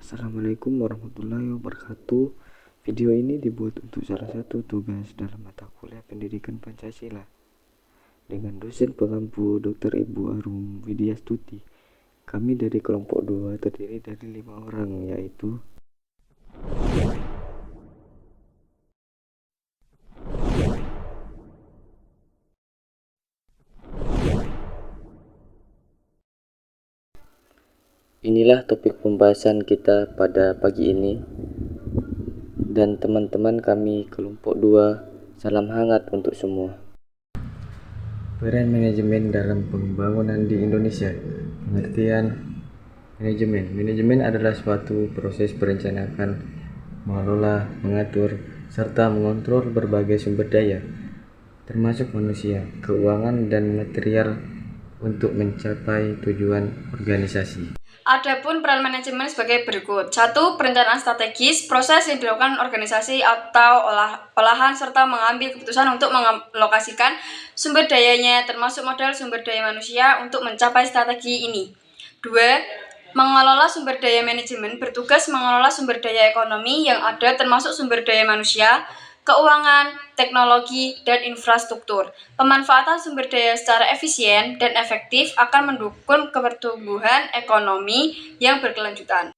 Assalamualaikum warahmatullahi wabarakatuh. Video ini dibuat untuk salah satu tugas dalam mata kuliah Pendidikan Pancasila dengan dosen pengampu Dr. Ibu Arum Widyastuti. Kami dari kelompok 2 terdiri dari 5 orang, yaitu inilah topik pembahasan kita pada pagi ini. Dan teman-teman kami kelompok 2, salam hangat untuk semua. Peran manajemen dalam pembangunan di Indonesia. Pengertian manajemen. Manajemen adalah suatu proses perencanaan, mengelola, mengatur, serta mengontrol berbagai sumber daya, termasuk manusia, keuangan, dan material untuk mencapai tujuan organisasi. Adapun peran manajemen sebagai berikut. 1. Perencanaan strategis, proses yang dilakukan organisasi atau olahan serta mengambil keputusan untuk mengalokasikan sumber dayanya termasuk modal sumber daya manusia untuk mencapai strategi ini. 2. Mengelola sumber daya. Manajemen bertugas mengelola sumber daya ekonomi yang ada termasuk sumber daya manusia, keuangan, teknologi, dan infrastruktur. Pemanfaatan sumber daya secara efisien dan efektif akan mendukung pertumbuhan ekonomi yang berkelanjutan.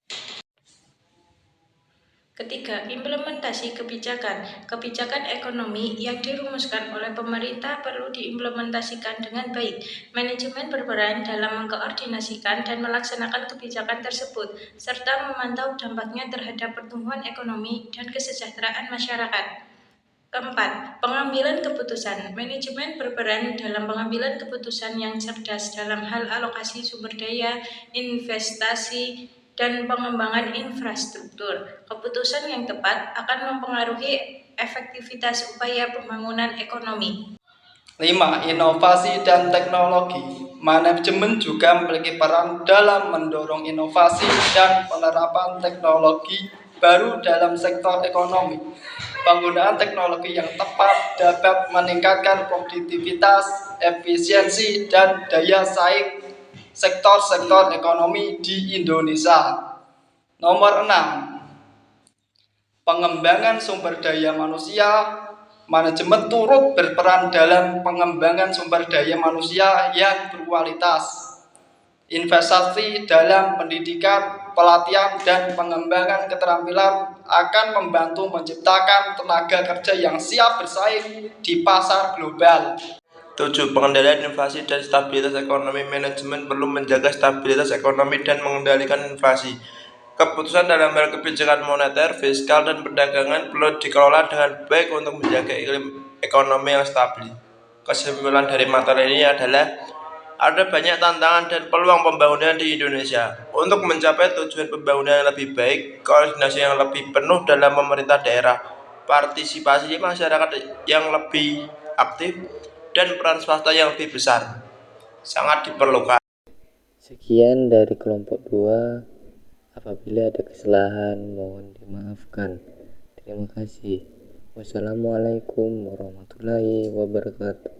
Ketiga, implementasi kebijakan. Kebijakan ekonomi yang dirumuskan oleh pemerintah perlu diimplementasikan dengan baik. Manajemen berperan dalam mengkoordinasikan dan melaksanakan kebijakan tersebut, serta memantau dampaknya terhadap pertumbuhan ekonomi dan kesejahteraan masyarakat. Keempat, pengambilan keputusan. Manajemen berperan dalam pengambilan keputusan yang cerdas dalam hal alokasi sumber daya, investasi, dan pengembangan infrastruktur. Keputusan yang tepat akan mempengaruhi efektivitas upaya pembangunan ekonomi. 5. Inovasi dan teknologi. Manajemen juga memiliki peran dalam mendorong inovasi dan penerapan teknologi baru dalam sektor ekonomi. Penggunaan teknologi yang tepat dapat meningkatkan produktivitas, efisiensi, dan daya saing sektor-sektor ekonomi di Indonesia. Nomor 6. Pengembangan sumber daya manusia. Manajemen turut berperan dalam pengembangan sumber daya manusia yang berkualitas. Investasi dalam pendidikan, pelatihan, dan pengembangan keterampilan akan membantu menciptakan tenaga kerja yang siap bersaing di pasar global. 7. Pengendalian inflasi dan stabilitas ekonomi. Manajemen perlu menjaga stabilitas ekonomi dan mengendalikan inflasi. Keputusan dalam hal kebijakan moneter, fiskal, dan perdagangan perlu dikelola dengan baik untuk menjaga iklim ekonomi yang stabil. Kesimpulan dari materi ini adalah ada banyak tantangan dan peluang pembangunan di Indonesia. Untuk mencapai tujuan pembangunan yang lebih baik, koordinasi yang lebih penuh dalam pemerintah daerah, partisipasi masyarakat yang lebih aktif, dan peran swasta yang lebih besar sangat diperlukan. Sekian dari kelompok 2. Apabila ada kesalahan mohon dimaafkan. Terima kasih. Wassalamualaikum warahmatullahi wabarakatuh.